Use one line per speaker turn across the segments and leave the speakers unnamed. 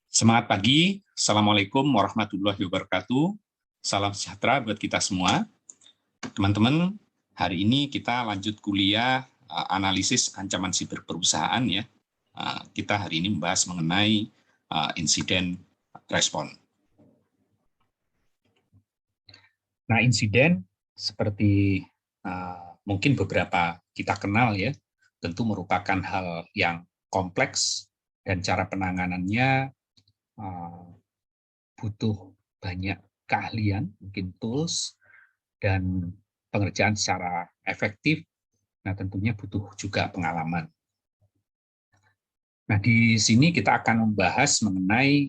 Semangat pagi, Assalamualaikum warahmatullahi wabarakatuh. Salam sejahtera buat kita semua. Teman-teman, hari ini kita lanjut kuliah analisis ancaman siber perusahaan ya. Kita hari ini membahas mengenai insiden respon. Nah, insiden seperti mungkin beberapa kita kenal ya, tentu merupakan hal yang kompleks dan cara penanganannya butuh banyak keahlian, mungkin tools, dan pengerjaan secara efektif. Nah, tentunya butuh juga pengalaman. Nah, di sini kita akan membahas mengenai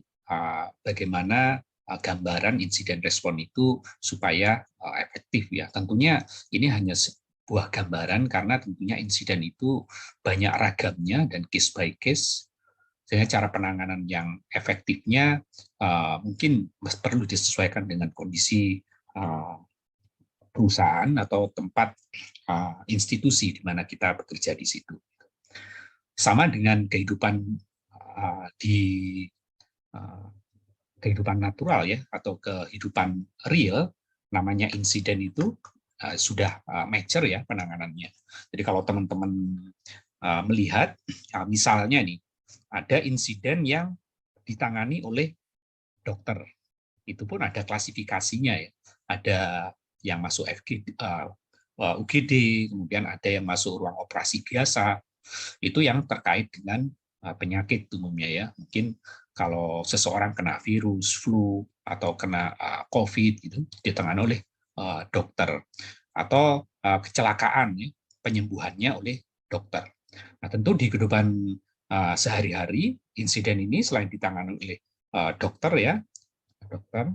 bagaimana gambaran insiden respon itu supaya efektif ya. Tentunya ini hanya sebuah gambaran karena tentunya insiden itu banyak ragamnya dan case by case. Sehingga cara penanganan yang efektifnya mungkin perlu disesuaikan dengan kondisi perusahaan atau tempat institusi di mana kita bekerja di situ. Sama dengan kehidupan di kehidupan natural ya, atau kehidupan real, namanya insiden itu sudah mature ya penanganannya. Jadi kalau teman-teman melihat, misalnya nih, ada insiden yang ditangani oleh dokter, itu pun ada klasifikasinya ya. Ada yang masuk UGD, kemudian ada yang masuk ruang operasi biasa. Itu yang terkait dengan penyakit umumnya ya. Mungkin kalau seseorang kena virus, flu, atau kena COVID, gitu, ditangani oleh dokter. Atau kecelakaan, ya, penyembuhannya oleh dokter. Nah, tentu di kehidupan sehari-hari, insiden ini selain ditangani oleh dokter ya, dokter,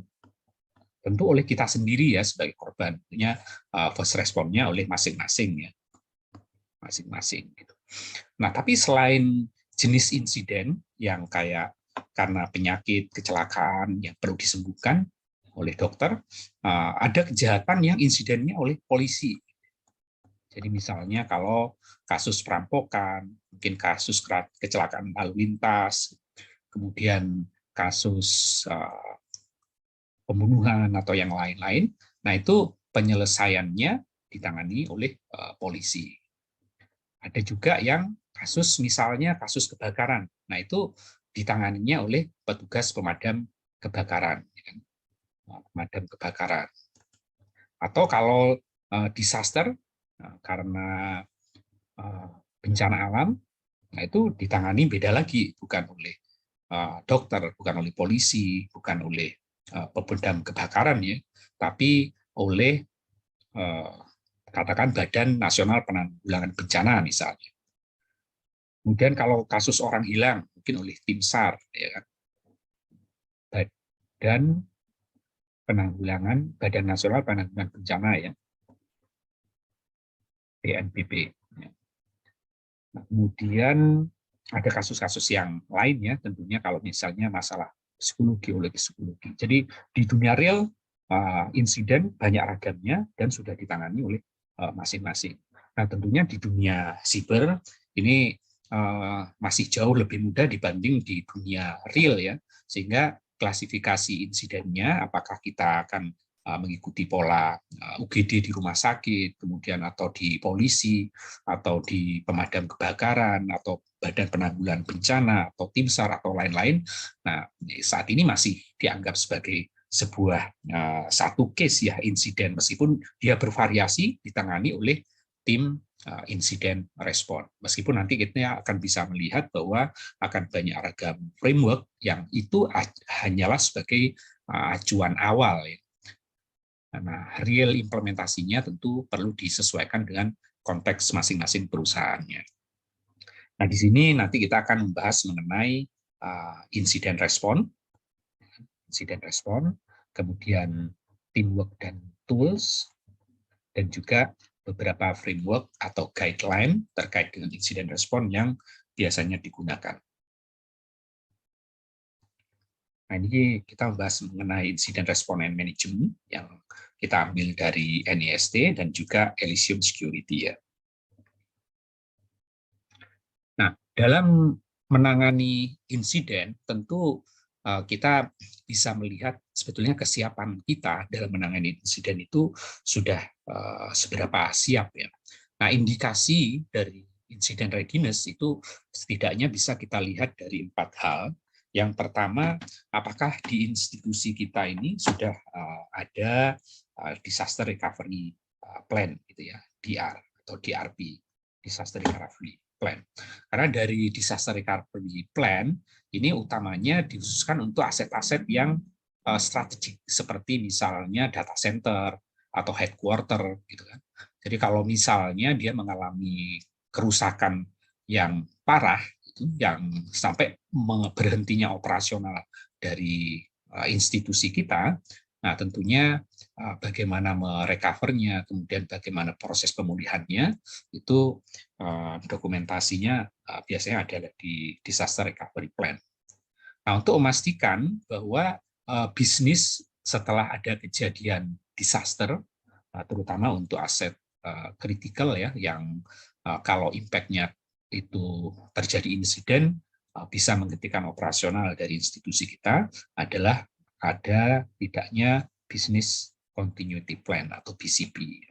tentu oleh kita sendiri ya sebagai korban. Tentunya first responnya oleh masing-masing ya, masing-masing gitu. Nah, tapi selain jenis insiden yang kayak karena penyakit, kecelakaan yang perlu disembuhkan oleh dokter, ada kejahatan yang insidennya oleh polisi. Jadi misalnya kalau kasus perampokan, mungkin kasus kecelakaan lalu lintas, kemudian kasus pembunuhan atau yang lain-lain, nah itu penyelesaiannya ditangani oleh polisi. Ada juga yang kasus misalnya kasus kebakaran, nah itu ditanganinya oleh petugas pemadam kebakaran, pemadam kebakaran. Atau kalau disaster karena bencana alam, nah itu ditangani beda lagi, bukan oleh dokter, bukan oleh polisi, bukan oleh pemadam kebakaran ya, tapi oleh katakan Badan Nasional Penanggulangan Bencana misalnya. Kemudian kalau kasus orang hilang, mungkin oleh tim SAR, ya kan? Badan Nasional Penanggulangan Bencana ya, BNPB. Nah, kemudian ada kasus-kasus yang lain ya, tentunya kalau misalnya masalah psikologi. Jadi di dunia real insiden banyak ragamnya dan sudah ditangani oleh masing-masing. Nah, tentunya di dunia siber ini masih jauh lebih mudah dibanding di dunia real ya, sehingga klasifikasi insidennya apakah kita akan mengikuti pola UGD di rumah sakit, kemudian atau di polisi, atau di pemadam kebakaran, atau Badan Penanggulangan Bencana, atau tim SAR, atau lain-lain. Nah, saat ini masih dianggap sebagai sebuah satu case ya insiden, meskipun dia bervariasi ditangani oleh tim insiden respon. Meskipun nanti kita akan bisa melihat bahwa akan banyak ragam framework yang itu hanyalah sebagai acuan awal ya. Nah, real implementasinya tentu perlu disesuaikan dengan konteks masing-masing perusahaannya. Nah, di sini nanti kita akan membahas mengenai insiden respon, kemudian teamwork dan tools, dan juga beberapa framework atau guideline terkait dengan insiden respon yang biasanya digunakan. Nah, ini kita membahas mengenai insiden respon and management yang kita ambil dari NIST dan juga Elysium Security ya. Nah, dalam menangani insiden tentu kita bisa melihat sebetulnya kesiapan kita dalam menangani insiden itu sudah seberapa siap ya. Nah, indikasi dari insiden readiness itu setidaknya bisa kita lihat dari 4 hal. Yang pertama, apakah di institusi kita ini sudah ada disaster recovery plan gitu ya, DR atau DRP, disaster recovery plan. Karena dari disaster recovery plan ini utamanya dikhususkan untuk aset-aset yang strategik seperti misalnya data center atau headquarter gitu kan. Jadi kalau misalnya dia mengalami kerusakan yang parah itu yang sampai berhentinya operasional dari institusi kita, nah tentunya bagaimana merecovernya, kemudian bagaimana proses pemulihannya, itu dokumentasinya biasanya ada di disaster recovery plan. Nah, untuk memastikan bahwa bisnis setelah ada kejadian disaster, terutama untuk aset kritikal ya, yang kalau impact-nya itu terjadi insiden, bisa menghentikan operasional dari institusi kita, adalah ada tidaknya business continuity plan atau BCP.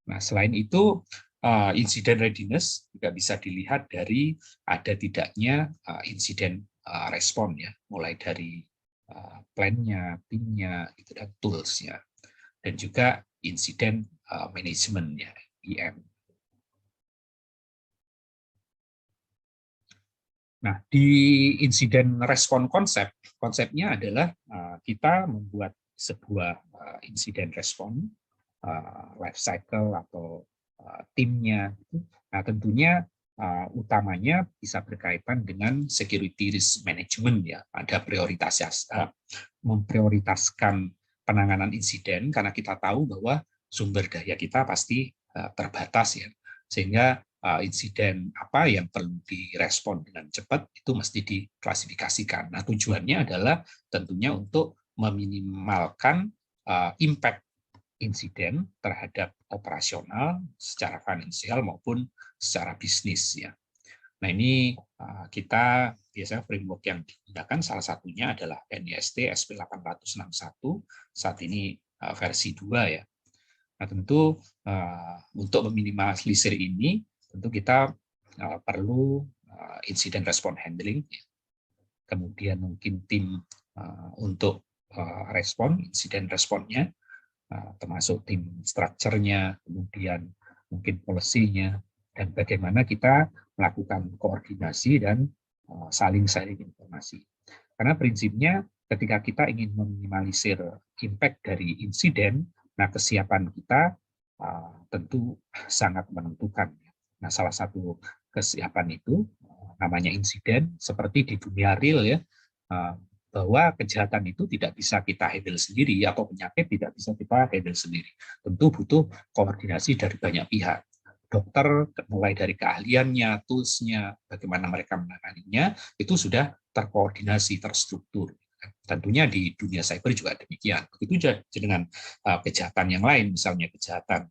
Nah, selain itu, insiden readiness juga bisa dilihat dari ada tidaknya insiden respon ya, mulai dari plan-nya, tim-nya, gitu, dan tools-nya, dan juga insiden management-nya, IM. Nah, di insiden respon konsepnya adalah kita membuat sebuah insiden respon, life cycle atau timnya. Nah, tentunya utamanya bisa berkaitan dengan security risk management ya. Ada memprioritaskan penanganan insiden karena kita tahu bahwa sumber daya kita pasti terbatas ya. Sehingga insiden apa yang perlu direspon dengan cepat itu mesti diklasifikasikan. Nah, tujuannya adalah tentunya untuk meminimalkan impact insiden terhadap operasional secara finansial maupun secara bisnis ya. Nah, ini kita biasanya framework yang digunakan salah satunya adalah NIST SP861, saat ini versi 2 ya. Nah, tentu untuk meminimalisir ini tentu kita perlu insiden response handling, kemudian mungkin tim untuk respon insiden responnya, termasuk tim structure-nya, kemudian mungkin policy-nya, dan bagaimana kita melakukan koordinasi dan saling sharing informasi. Karena prinsipnya ketika kita ingin meminimalisir impact dari insiden, nah kesiapan kita tentu sangat menentukan. Nah, salah satu kesiapan itu namanya insiden, seperti di dunia real ya, bahwa kejahatan itu tidak bisa kita handle sendiri atau penyakit tidak bisa kita handle sendiri. Tentu butuh koordinasi dari banyak pihak. Dokter mulai dari keahliannya, tools-nya, bagaimana mereka menanganinya, itu sudah terkoordinasi, terstruktur. Tentunya di dunia cyber juga demikian. Begitu juga dengan kejahatan yang lain, misalnya kejahatan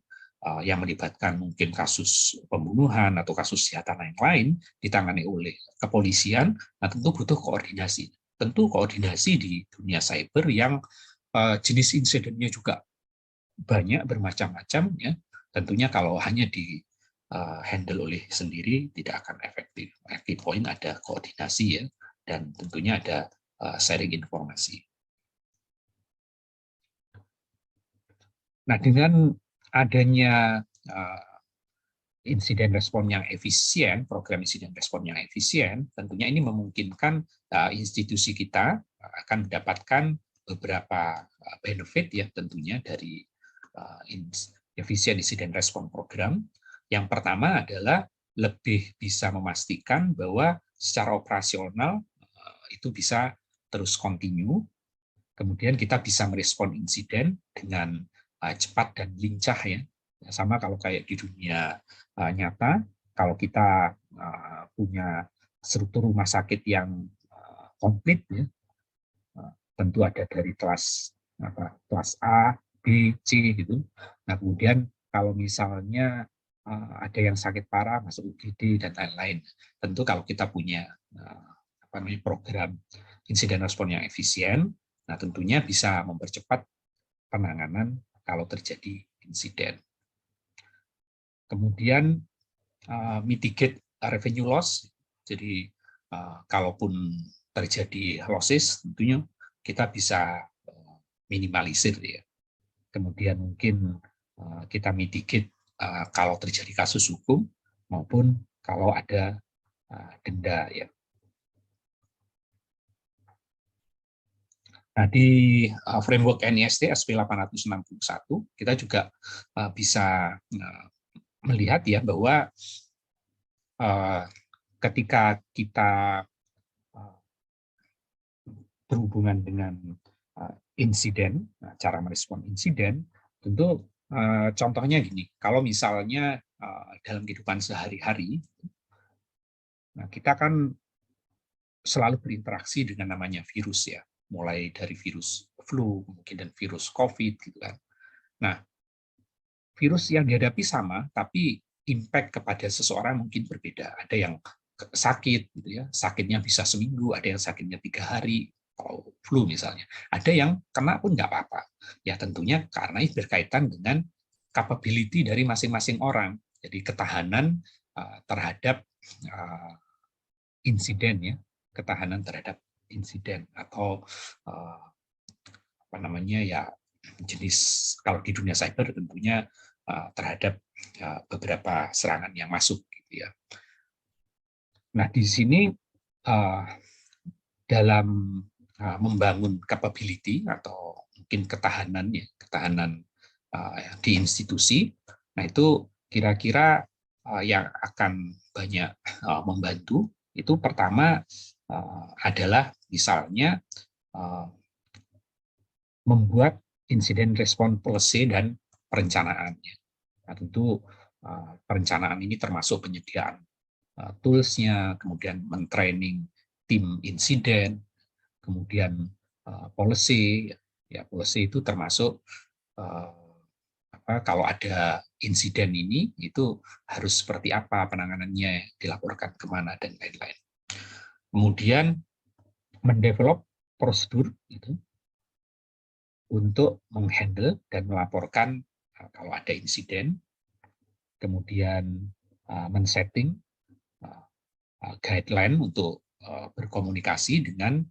yang melibatkan mungkin kasus pembunuhan atau kasus kejahatan yang lain ditangani oleh kepolisian, nah tentu butuh koordinasi. Tentu koordinasi di dunia cyber yang jenis insidennya juga banyak bermacam-macam ya. Tentunya kalau hanya di handle oleh sendiri tidak akan efektif. Key point ada koordinasi ya, dan tentunya ada sharing informasi. Nah, dengan adanya insiden respon yang efisien, program insiden respon yang efisien, tentunya ini memungkinkan institusi kita akan mendapatkan beberapa benefit ya tentunya dari efisien insiden respon program. Yang pertama adalah lebih bisa memastikan bahwa secara operasional itu bisa terus continue, kemudian kita bisa merespon insiden dengan cepat dan lincah ya. Sama kalau kayak di dunia nyata, kalau kita punya struktur rumah sakit yang komplit ya, tentu ada dari kelas A, B, C gitu. Nah, kemudian kalau misalnya ada yang sakit parah masuk UGD dan lain-lain, tentu kalau kita punya program insiden respon yang efisien. Nah, tentunya bisa mempercepat penanganan kalau terjadi insiden. Kemudian mitigate revenue loss. Jadi kalaupun terjadi losses, tentunya kita bisa minimalisir ya. Kemudian mungkin kita mitigate kalau terjadi kasus hukum maupun kalau ada denda ya. Nah, di framework NIST SP 861 kita juga bisa melihat ya bahwa ketika kita berhubungan dengan insiden, cara merespon insiden, tentu contohnya gini, kalau misalnya dalam kehidupan sehari-hari, nah kita kan selalu berinteraksi dengan namanya virus ya, mulai dari virus flu, mungkin dan virus COVID gitu kan. Nah, virus yang dihadapi sama, tapi impact kepada seseorang mungkin berbeda. Ada yang sakit, gitu ya, sakitnya bisa seminggu, ada yang sakitnya 3 hari, kalau flu misalnya. Ada yang kena pun nggak apa-apa. Ya tentunya karena itu berkaitan dengan capability dari masing-masing orang. Jadi ketahanan terhadap insiden ya, ketahanan terhadap insiden atau apa namanya ya jenis kalau di dunia cyber tentunya terhadap beberapa serangan yang masuk gitu ya. Nah, di sini dalam membangun capability atau mungkin ketahanan ya, ketahanan di institusi, nah itu kira-kira yang akan banyak membantu itu pertama adalah misalnya membuat insiden respon policy dan perencanaannya. Nah, tentu perencanaan ini termasuk penyediaan tools-nya, kemudian mentraining tim insiden, kemudian policy. Ya, policy itu termasuk kalau ada insiden ini itu harus seperti apa penanganannya, dilaporkan kemana dan lain-lain. Kemudian mendevelop prosedur itu untuk menghandle dan melaporkan kalau ada insiden, kemudian men-setting guideline untuk berkomunikasi dengan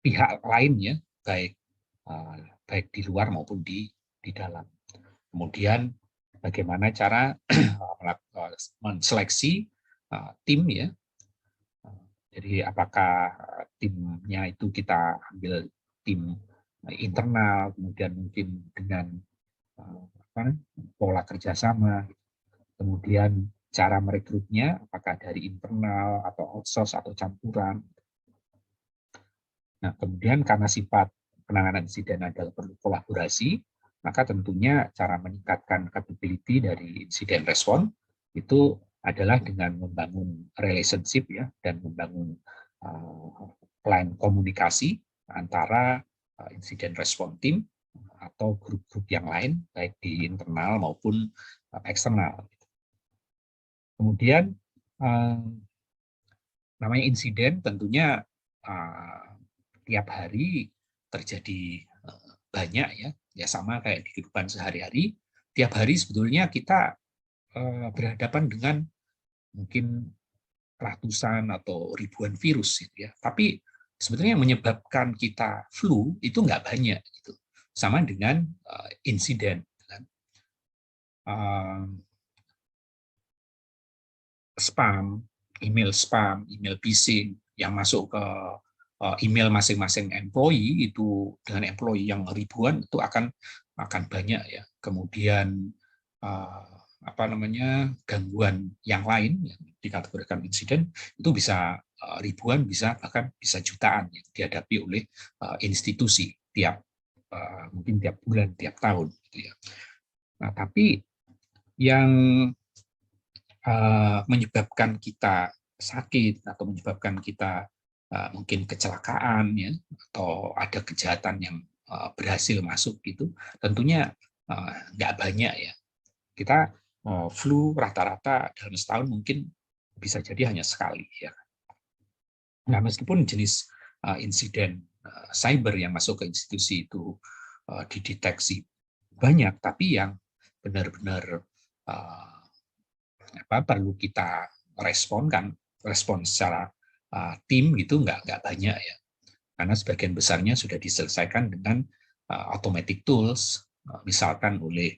pihak lainnya, baik di luar maupun di dalam. Kemudian bagaimana cara menseleksi tim ya. Jadi apakah timnya itu kita ambil tim internal, kemudian mungkin dengan pola kerjasama, kemudian cara merekrutnya apakah dari internal atau outsource atau campuran. Nah, kemudian karena sifat penanganan insiden adalah perlu kolaborasi, maka tentunya cara meningkatkan capability dari insiden respon itu adalah dengan membangun relationship ya dan membangun line komunikasi antara insiden respon tim atau grup-grup yang lain baik di internal maupun eksternal. Kemudian namanya insiden tentunya tiap hari terjadi banyak ya sama kayak di kehidupan sehari-hari. Tiap hari sebetulnya kita berhadapan dengan mungkin ratusan atau ribuan virus gitu ya. Tapi sebetulnya yang menyebabkan kita flu itu nggak banyak gitu. Sama dengan insiden kan. Spam, email phishing yang masuk ke email masing-masing employee itu dengan employee yang ribuan itu akan banyak ya. Kemudian gangguan yang lain yang dikategorikan insiden itu bisa ribuan, bisa bahkan bisa jutaan yang dihadapi oleh institusi mungkin tiap bulan, tiap tahun gitu ya. Nah, tapi yang menyebabkan kita sakit atau menyebabkan kita mungkin kecelakaan ya atau ada kejahatan yang berhasil masuk gitu tentunya nggak banyak ya. Kita flu rata-rata dalam setahun mungkin bisa jadi hanya sekali ya. Nah, meskipun jenis insiden cyber yang masuk ke institusi itu dideteksi banyak, tapi yang benar-benar perlu kita respon secara tim gitu nggak banyak ya, karena sebagian besarnya sudah diselesaikan dengan automatic tools, misalkan oleh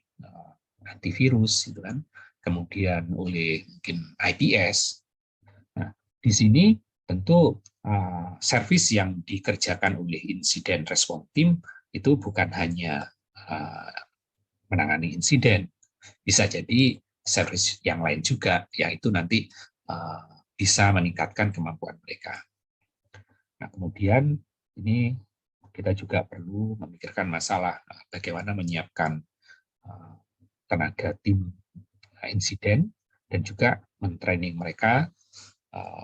antivirus gitu kan, kemudian oleh mungkin IPS. Nah, di sini tentu service yang dikerjakan oleh insiden respon tim itu bukan hanya menangani insiden, bisa jadi service yang lain juga, yaitu nanti bisa meningkatkan kemampuan mereka. Nah, kemudian ini kita juga perlu memikirkan masalah bagaimana menyiapkan tenaga tim insiden dan juga mentraining mereka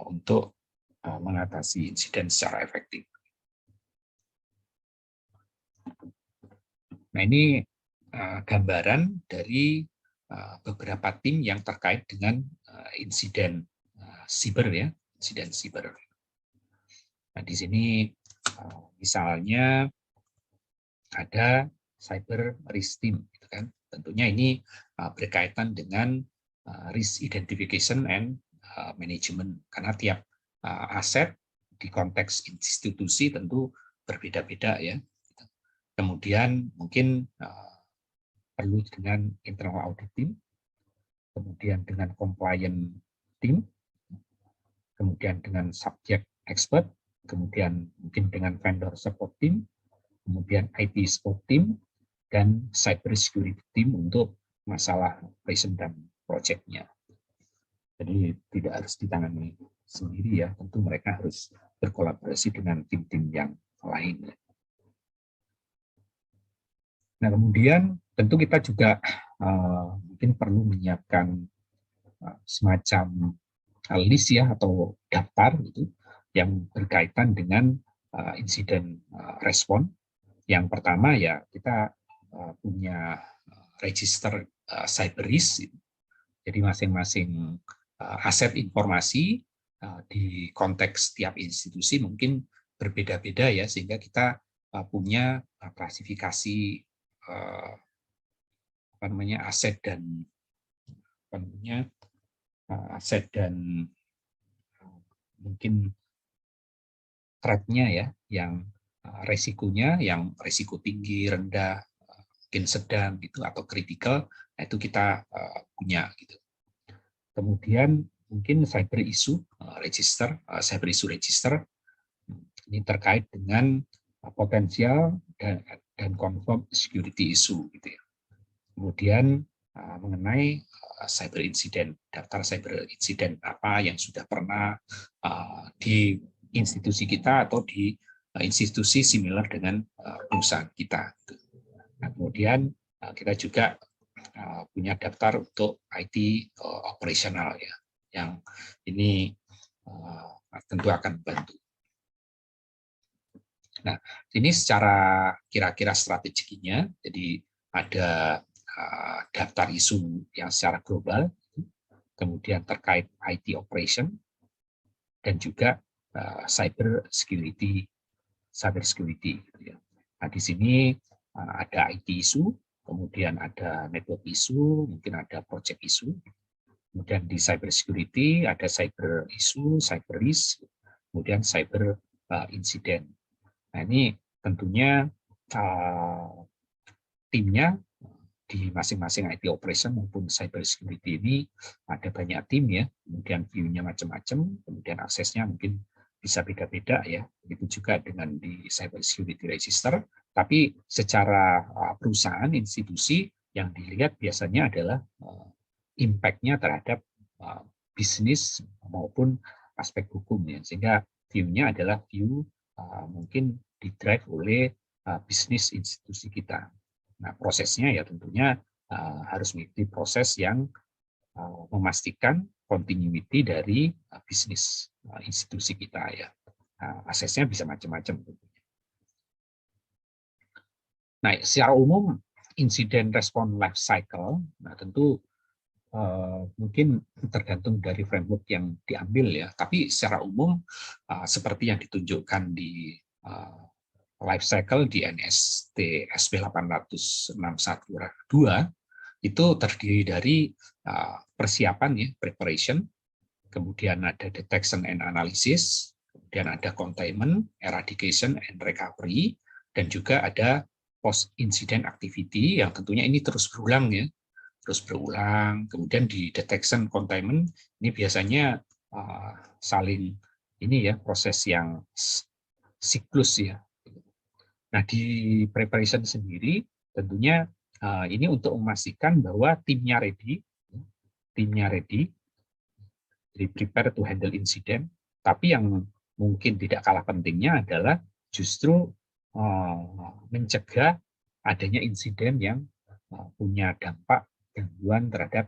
untuk mengatasi insiden secara efektif. Nah, ini gambaran dari beberapa tim yang terkait dengan insiden siber ya, insiden siber. Nah, di sini misalnya ada cyber risk team, gitu kan. Tentunya ini berkaitan dengan risk identification and management, karena tiap aset di konteks institusi tentu berbeda-beda ya. Kemudian mungkin perlu dengan internal audit team, kemudian dengan compliance team, kemudian dengan subject expert, kemudian mungkin dengan vendor support team, kemudian IT support team, dan cyber security team untuk masalah operation dan project-nya. Jadi tidak harus ditangani sendiri ya, tentu mereka harus berkolaborasi dengan tim-tim yang lain. Nah, kemudian tentu kita juga mungkin perlu menyiapkan semacam list ya atau daftar gitu yang berkaitan dengan insiden respon. Yang pertama ya kita punya register cyber risk. Jadi masing-masing aset informasi di konteks tiap institusi mungkin berbeda-beda ya, sehingga kita punya klasifikasi aset dan mungkin threat-nya ya, yang resikonya, yang resiko tinggi, rendah, mungkin sedang gitu atau kritikal, nah itu kita punya gitu. Kemudian mungkin cyber issue register, cyber issue register ini terkait dengan potensial dan confirm security issue gitu ya. Kemudian mengenai cyber incident, daftar cyber incident apa yang sudah pernah di institusi kita atau di institusi similar dengan perusahaan kita. Nah, kemudian kita juga punya daftar untuk IT operasional ya, yang ini tentu akan membantu. Nah, ini secara kira-kira strateginya, jadi ada daftar isu yang secara global, kemudian terkait IT operation, dan juga cyber security. Gitu ya. Nah, di sini ada IT isu, kemudian ada network isu, mungkin ada project isu, kemudian di cyber security ada cyber isu, cyber risk, kemudian cyber incident. Nah, ini tentunya timnya di masing-masing IT operation maupun cyber security ini ada banyak tim ya, kemudian view-nya macam-macam, kemudian aksesnya mungkin bisa beda-beda ya. Begitu juga dengan di cyber security register, tapi secara perusahaan, institusi yang dilihat biasanya adalah impact-nya terhadap bisnis maupun aspek hukum ya, sehingga view-nya adalah view mungkin di-drive oleh bisnis institusi kita. Nah, prosesnya ya tentunya harus mengikuti proses yang memastikan continuity dari bisnis institusi kita ya. Aksesnya bisa macam-macam. Nah, secara umum insiden respon life cycle, nah tentu mungkin tergantung dari framework yang diambil ya. Tapi secara umum seperti yang ditunjukkan di life cycle di NST SP 861-2 itu terdiri dari persiapan ya, preparation, kemudian ada detection and analysis, kemudian ada containment, eradication and recovery, dan juga ada post incident activity yang tentunya ini terus berulang ya, terus berulang. Kemudian di detection containment ini biasanya saling ini ya, proses yang siklus ya. Nah, di preparation sendiri tentunya ini untuk memastikan bahwa timnya ready, jadi prepare to handle incident. Tapi yang mungkin tidak kalah pentingnya adalah justru mencegah adanya insiden yang punya dampak gangguan terhadap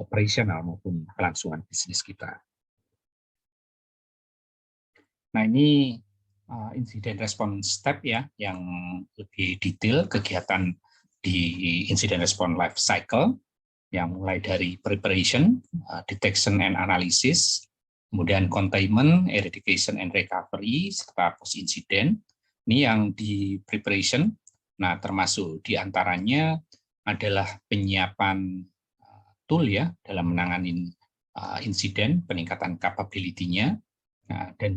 operasional maupun kelangsungan bisnis kita. Nah, ini insiden response step ya, yang lebih detail kegiatan di insiden response life cycle, yang mulai dari preparation, detection and analysis, kemudian containment, eradication and recovery, serta post incident. Ini yang di preparation. Nah, termasuk diantaranya adalah penyiapan tool ya dalam menangani insiden, peningkatan capability-nya, dan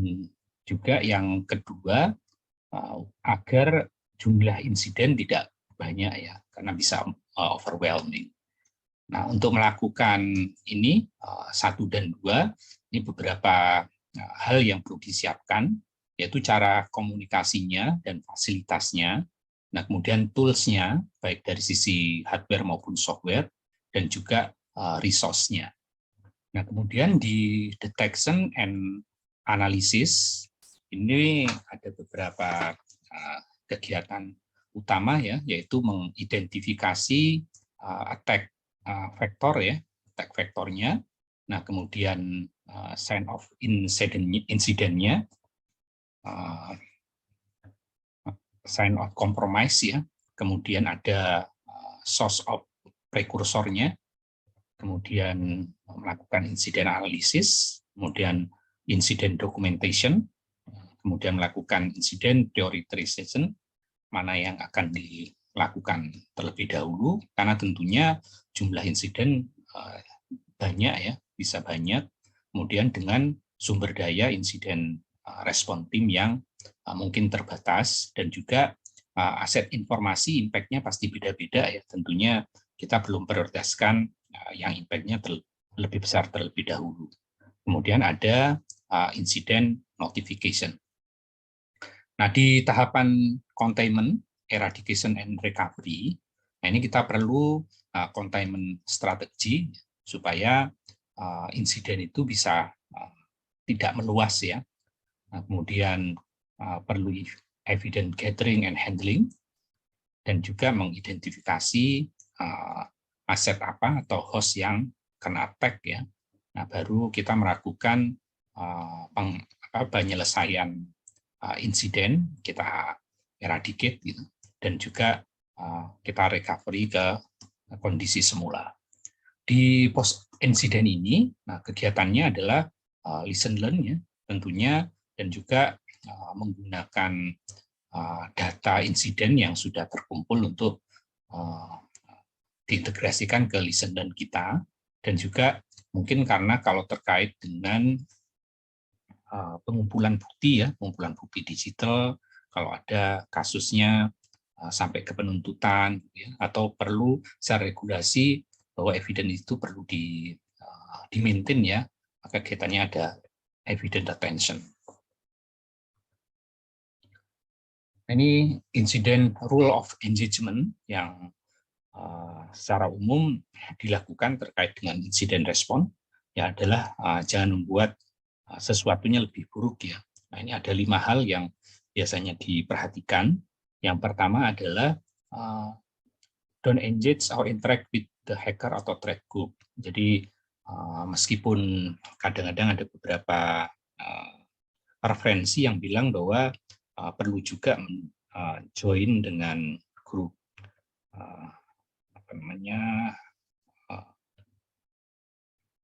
juga yang kedua agar jumlah insiden tidak banyak ya, karena bisa overwhelming. Nah, untuk melakukan ini 1 dan 2, ini beberapa hal yang perlu disiapkan, yaitu cara komunikasinya dan fasilitasnya. Nah, kemudian tools-nya, baik dari sisi hardware maupun software, dan juga resource-nya. Nah, kemudian di detection and analysis, ini ada beberapa kegiatan utama ya, yaitu mengidentifikasi attack vektor ya, attack vektornya. Nah, kemudian sign of incident-nya, sign of compromise ya, kemudian ada source of prekursornya, kemudian melakukan incident analysis, kemudian incident documentation, kemudian melakukan incident prioritization, mana yang akan dilakukan terlebih dahulu, karena tentunya jumlah insiden banyak ya, bisa banyak, kemudian dengan sumber daya insiden respon tim yang mungkin terbatas, dan juga aset informasi impact-nya pasti beda-beda ya, tentunya kita belum prioritaskan yang impact-nya lebih besar terlebih dahulu. Kemudian ada insiden notification. Nah, di tahapan containment, eradication and recovery, nah ini kita perlu containment strategi supaya insiden itu bisa tidak meluas ya. Nah, kemudian perlu evidence gathering and handling, dan juga mengidentifikasi aset apa atau host yang kena attack ya. Nah, baru kita melakukan penyelesaian insiden, kita eradicate gitu, dan juga kita recovery ke kondisi semula. Di post insiden ini, nah kegiatannya adalah listen learn ya, tentunya, dan juga menggunakan data insiden yang sudah terkumpul untuk diintegrasikan ke listen learn kita, dan juga mungkin karena kalau terkait dengan pengumpulan bukti ya, pengumpulan bukti digital, kalau ada kasusnya sampai ke penuntutan ya, atau perlu secara regulasi bahwa evidence itu perlu di-maintain ya, maka kaitannya ada evidence retention. Ini insiden rule of engagement yang secara umum dilakukan terkait dengan insiden respon, ya adalah jangan membuat sesuatunya lebih buruk ya. Nah, ini ada 5 hal yang biasanya diperhatikan. Yang pertama adalah don't engage or interact with the hacker atau threat group. Jadi meskipun kadang-kadang ada beberapa referensi yang bilang bahwa perlu juga join dengan grup apa namanya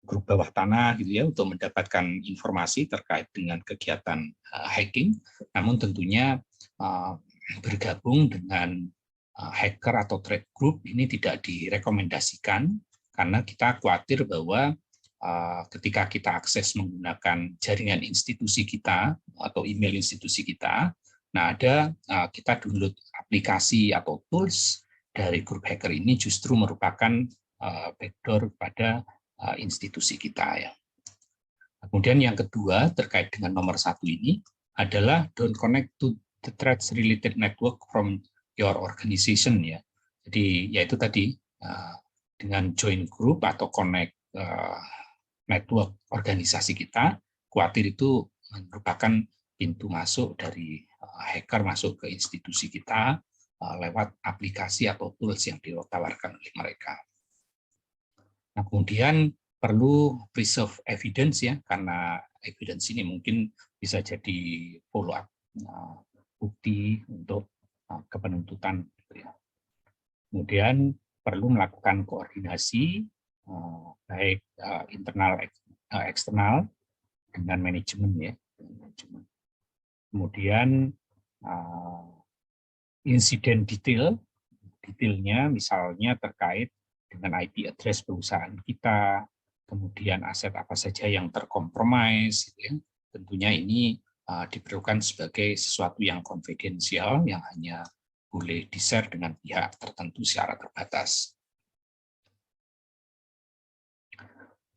grup bawah tanah gitu ya untuk mendapatkan informasi terkait dengan kegiatan hacking. Namun tentunya bergabung dengan hacker atau threat group ini tidak direkomendasikan karena kita khawatir bahwa ketika kita akses menggunakan jaringan institusi kita atau email institusi kita, nah ada kita download aplikasi atau tools dari grup hacker ini justru merupakan backdoor pada institusi kita ya. Kemudian yang kedua terkait dengan nomor 1 ini adalah don't connect to the threats related network from your organization ya. Jadi yaitu tadi dengan join group atau connect network organisasi kita, khawatir itu merupakan pintu masuk dari hacker masuk ke institusi kita lewat aplikasi atau tools yang ditawarkan oleh mereka. Nah, kemudian perlu preserve evidence ya, karena evidence ini mungkin bisa jadi follow up bukti untuk kepenuntutan. Kemudian perlu melakukan koordinasi baik internal eksternal dengan manajemen ya. Kemudian insiden detailnya misalnya terkait dengan IP address perusahaan kita, kemudian aset apa saja yang terkompromis, gitu ya. Tentunya ini diperlukan sebagai sesuatu yang konfidensial yang hanya boleh di-share dengan pihak tertentu secara terbatas.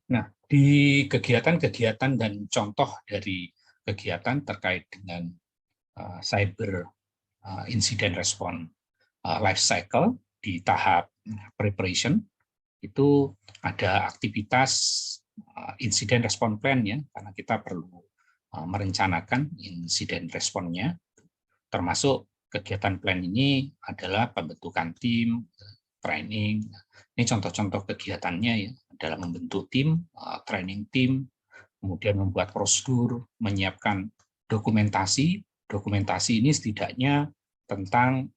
Nah, di kegiatan-kegiatan dan contoh dari kegiatan terkait dengan cyber incident response life cycle di tahap preparation itu ada aktivitas incident response plan ya, karena kita perlu merencanakan incident response-nya, termasuk kegiatan plan ini adalah pembentukan tim, training. Ini contoh-contoh kegiatannya ya, adalah membentuk tim, training tim, kemudian membuat prosedur, menyiapkan dokumentasi. Dokumentasi ini setidaknya tentang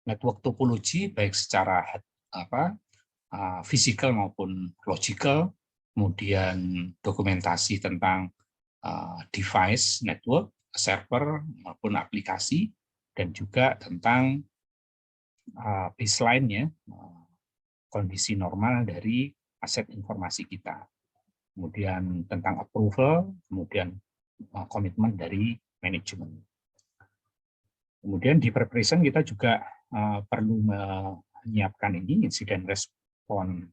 network topologi baik secara physical maupun logical, kemudian dokumentasi tentang device network, server maupun aplikasi, dan juga tentang baseline-nya, kondisi normal dari aset informasi kita. Kemudian tentang approval, kemudian komitmen dari manajemen. Kemudian di preparation kita juga perlu menyiapkan ini incident response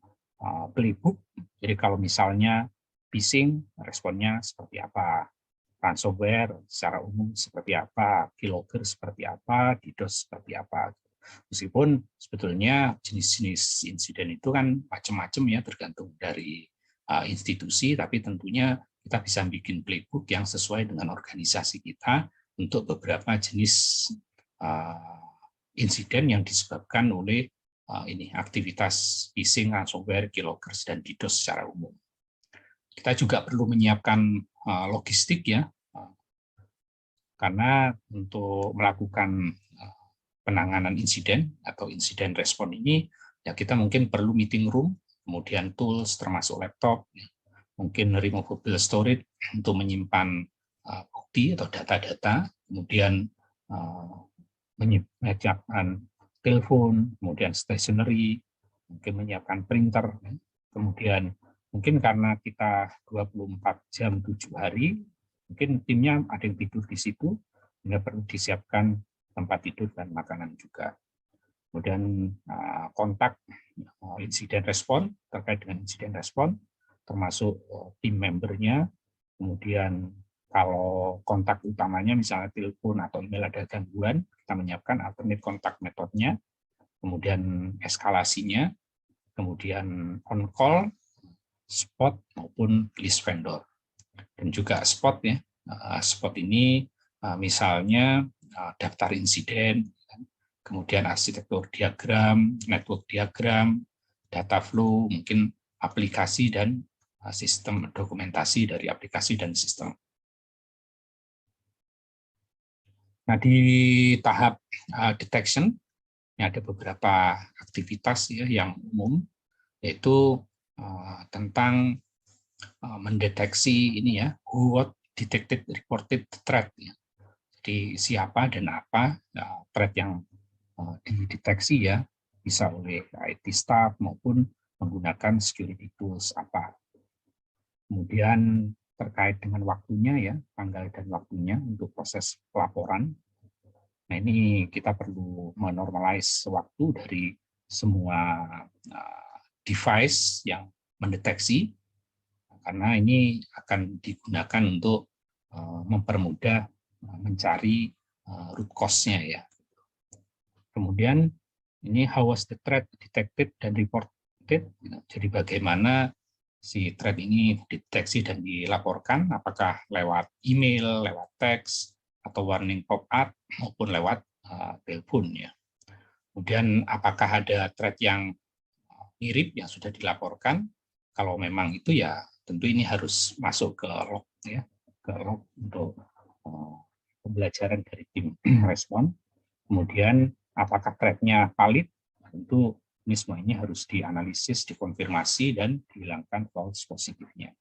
playbook. Jadi kalau misalnya phishing, responnya seperti apa, ransomware secara umum seperti apa, keylogger seperti apa, DDoS seperti apa. Meskipun sebetulnya jenis-jenis insiden itu kan macam-macam ya, tergantung dari institusi, tapi tentunya kita bisa bikin playbook yang sesuai dengan organisasi kita untuk beberapa jenis insiden yang disebabkan oleh ini aktivitas phishing, ransomware, keyloggers, dan DDoS secara umum. Kita juga perlu menyiapkan logistik ya, karena untuk melakukan penanganan insiden atau insiden respon ini, ya kita mungkin perlu meeting room, kemudian tools termasuk laptop, mungkin removable storage untuk menyimpan bukti atau data-data, kemudian menyiapkan telepon, kemudian stationery, mungkin menyiapkan printer, kemudian mungkin karena kita 24 jam 7 hari, mungkin timnya ada yang tidur di situ, sehingga perlu disiapkan tempat tidur dan makanan juga. Kemudian kontak insiden respon, terkait dengan insiden respon, termasuk tim membernya, kemudian kalau kontak utamanya misalnya telepon atau email ada gangguan, kita menyiapkan alternate kontak metodenya, kemudian eskalasinya, kemudian on call, spot maupun list vendor. Dan juga spot ya, spot ini misalnya daftar insiden, kemudian arsitektur diagram, network diagram, data flow, mungkin aplikasi dan sistem dokumentasi dari aplikasi dan sistem. Nah, di tahap detection, ini ada beberapa aktivitas ya yang umum, yaitu tentang mendeteksi ini ya, who, what, detected, reported threat ya. Jadi siapa dan apa threat yang dideteksi ya, bisa oleh IT staff maupun menggunakan security tools apa. Kemudian terkait dengan waktunya ya, tanggal dan waktunya untuk proses pelaporan. Nah, ini kita perlu menormalize waktu dari semua device yang mendeteksi, karena ini akan digunakan untuk mempermudah mencari root cause-nya ya. Kemudian ini how was the threat detected dan reported. Jadi bagaimana si threat ini dideteksi dan dilaporkan, apakah lewat email, lewat teks, atau warning pop-up maupun lewat telepon ya. Kemudian apakah ada threat yang mirip yang sudah dilaporkan? Kalau memang itu ya tentu ini harus masuk ke log ya, ke log untuk pembelajaran dari tim respon. Kemudian apakah threat-nya valid? Tentu ini semuanya harus dianalisis, dikonfirmasi, dan dihilangkan false positifnya.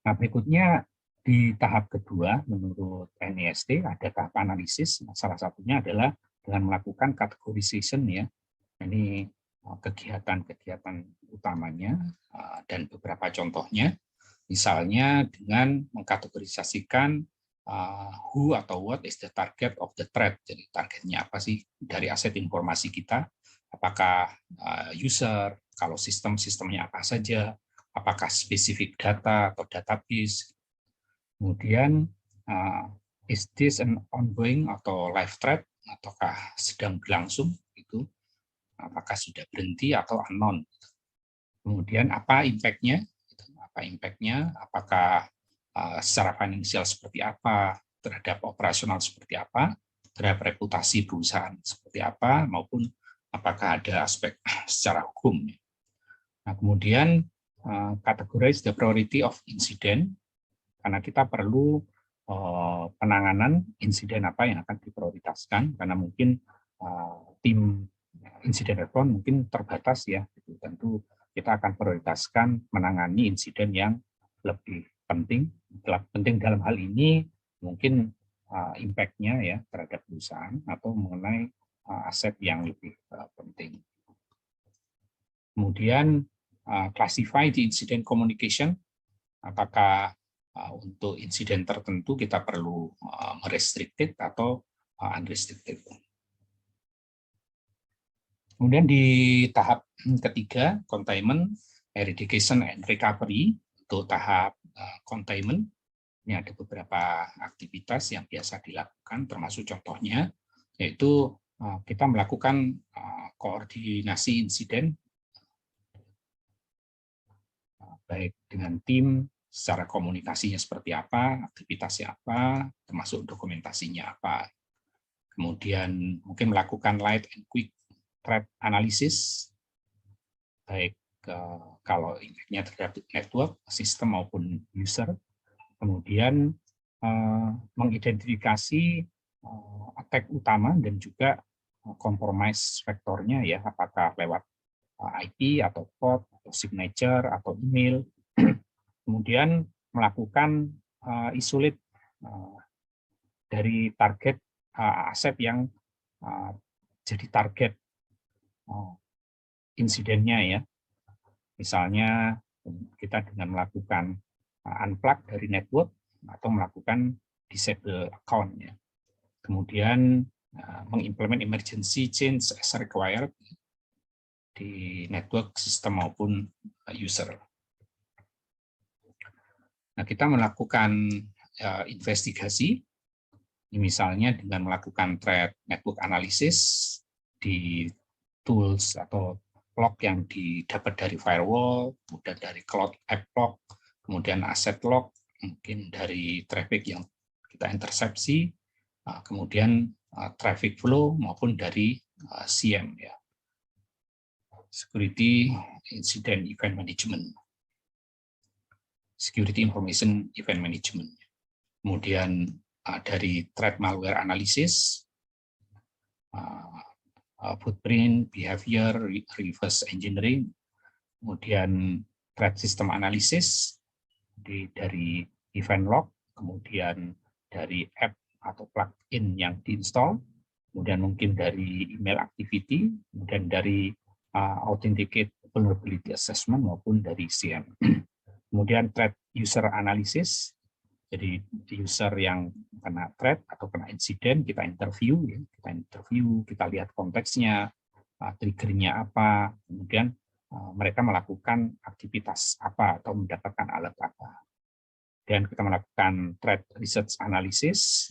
Nah, berikutnya di tahap kedua, menurut NIST ada tahap analisis. Salah satunya adalah dengan melakukan categorization ya. Ini kegiatan-kegiatan utamanya dan beberapa contohnya. Misalnya dengan mengkategorisasikan who atau what is the target of the threat. Jadi targetnya apa sih dari aset informasi kita? Apakah user, kalau sistemnya apa saja, apakah spesifik data atau database. Kemudian is this an ongoing atau live threat, ataukah sedang berlangsung itu, apakah sudah berhenti atau unknown. Kemudian apa impact-nya? Apakah secara finansial seperti apa, terhadap operasional seperti apa, terhadap reputasi perusahaan seperti apa, maupun apakah ada aspek secara hukum. Nah, kemudian categorize the priority of incident, karena kita perlu penanganan insiden apa yang akan diprioritaskan, karena mungkin tim insiden respon mungkin terbatas ya, tentu kita akan prioritaskan menangani insiden yang lebih penting. Penting dalam hal ini mungkin impact-nya ya terhadap perusahaan atau mengenai aset yang lebih penting. Kemudian classify the incident communication, apakah untuk insiden tertentu kita perlu restricted atau unrestricted. Kemudian di tahap ketiga, containment, eradication, and recovery. Untuk tahap containment, ini ada beberapa aktivitas yang biasa dilakukan, termasuk contohnya, yaitu kita melakukan koordinasi insiden, baik dengan tim, secara komunikasinya seperti apa, aktivitasnya apa, termasuk dokumentasinya apa. Kemudian mungkin melakukan light and quick threat analysis, baik kalau impact-nya terhadap network, sistem maupun user. Kemudian mengidentifikasi attack utama dan juga compromise vektornya ya, apakah lewat IP atau port atau signature atau email. Kemudian melakukan isolate dari target aset yang jadi target insidennya ya. Misalnya kita dengan melakukan unplug dari network atau melakukan disable account ya. Kemudian mengimplement emergency change as required di network, sistem maupun user. Nah, kita melakukan investigasi, misalnya dengan melakukan threat network analysis di tools atau log yang didapat dari firewall, kemudian dari cloud app log, kemudian asset log, mungkin dari traffic yang kita intersepsi, kemudian traffic flow maupun dari CM ya, Security Incident Event Management, Security Information Event Management. Kemudian dari threat malware analysis, footprint, behavior, reverse engineering, kemudian threat system analysis dari event log, kemudian dari app atau plugin yang diinstal, kemudian mungkin dari email activity, kemudian dari authenticate vulnerability assessment maupun dari CM. Kemudian threat user analysis, jadi user yang kena threat atau kena insiden kita interview, ya. Kita lihat konteksnya, triggernya apa, kemudian mereka melakukan aktivitas apa atau mendapatkan alat apa. Dan kita melakukan threat research analysis,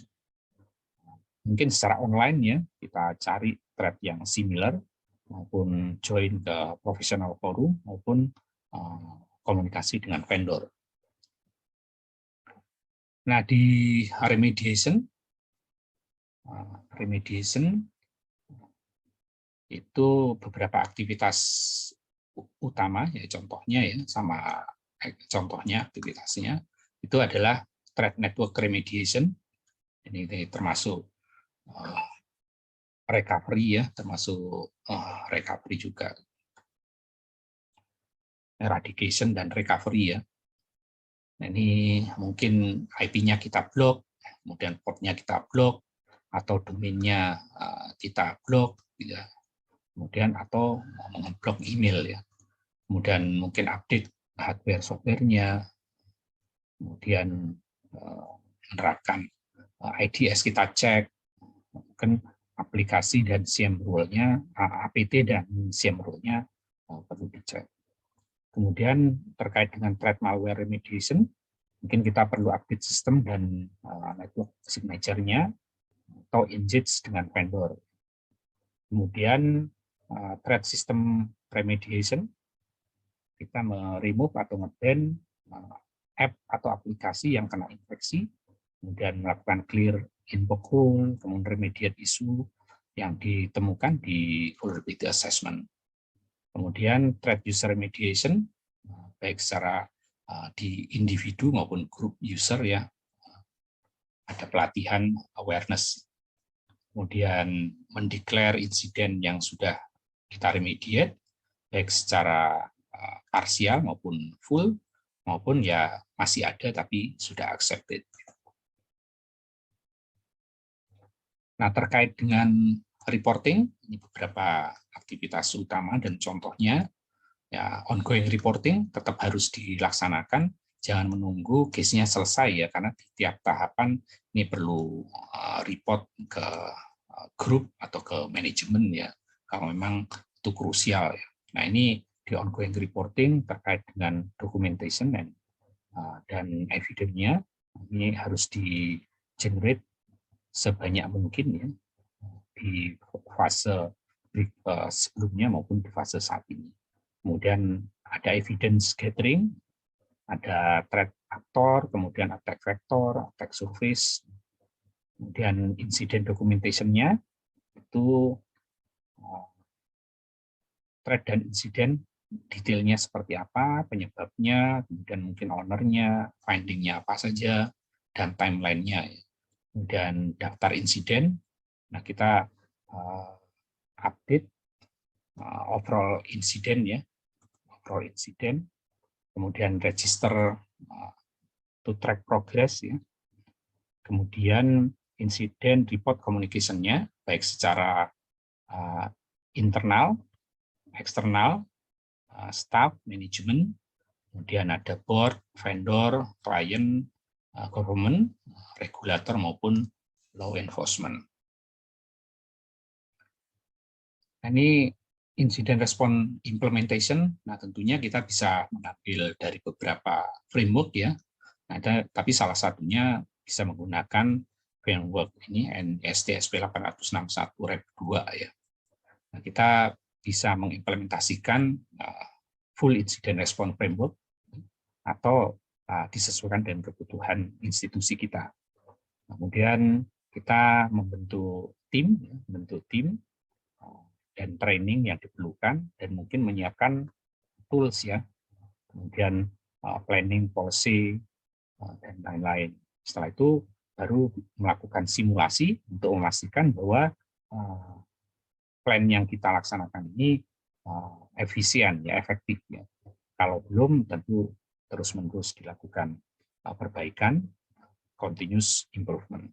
mungkin secara online ya, kita cari threat yang similar, maupun join ke professional forum, maupun komunikasi dengan vendor. Nah, di remediation itu beberapa aktivitas utama, ya contohnya ya, contohnya aktivitasnya itu adalah threat network remediation. Ini termasuk recovery ya, termasuk recovery juga, eradication dan recovery ya. Nah, ini mungkin IP-nya kita blok, kemudian port-nya kita blok, atau domainnya kita blok, ya. Kemudian atau memblok email ya. Kemudian mungkin update hardware software-nya, kemudian menerapkan IDS kita cek, mungkin aplikasi dan SIEM rule-nya, APT dan SIEM rule-nya perlu dicek. Kemudian terkait dengan threat malware remediation, mungkin kita perlu update sistem dan network signature-nya atau engage dengan vendor. Kemudian threat system remediation, kita meremove atau nge-ban app atau aplikasi yang kena infeksi, kemudian melakukan clear inbox hole, kemudian remediate isu yang ditemukan di vulnerability assessment. Kemudian threat user remediation, baik secara di individu maupun grup user ya, ada pelatihan awareness. Kemudian mendeklar insiden yang sudah kita remediate, baik secara parsial maupun full, maupun ya masih ada tapi sudah accepted. Nah, terkait dengan reporting, ini beberapa aktivitas utama dan contohnya, ya ongoing reporting tetap harus dilaksanakan, jangan menunggu case-nya selesai ya, karena di tiap tahapan ini perlu report ke grup atau ke manajemen ya, kalau memang itu krusial ya. Nah, ini di ongoing reporting terkait dengan documentation dan evidence-nya, ini harus di-generate sebanyak mungkin ya, di fase sebelumnya maupun di fase saat ini. Kemudian ada evidence gathering, ada threat actor, kemudian attack vector, attack surface, kemudian incident documentation-nya itu threat dan insiden detailnya seperti apa, penyebabnya, kemudian mungkin owner-nya, finding-nya apa saja, dan timeline-nya. Kemudian daftar insiden, nah kita update overall insiden ya, overall insiden, kemudian register to track progress ya, kemudian insiden report communication-nya baik secara internal, eksternal, staff, manajemen, kemudian ada board, vendor, klien, government, regulator maupun law enforcement. Nah, ini incident response implementation. Nah, tentunya kita bisa mengambil dari beberapa framework ya. Nah, tapi salah satunya bisa menggunakan framework ini NIST SP 861 Rep 2 ya. Nah, kita bisa mengimplementasikan full incident response framework atau disesuaikan dengan kebutuhan institusi kita. Kemudian kita membentuk tim dan training yang diperlukan, dan mungkin menyiapkan tools ya, kemudian planning policy dan lain-lain. Setelah itu baru melakukan simulasi untuk memastikan bahwa plan yang kita laksanakan ini efisien, ya, efektif. Ya. Kalau belum, tentu terus-menerus dilakukan perbaikan, continuous improvement.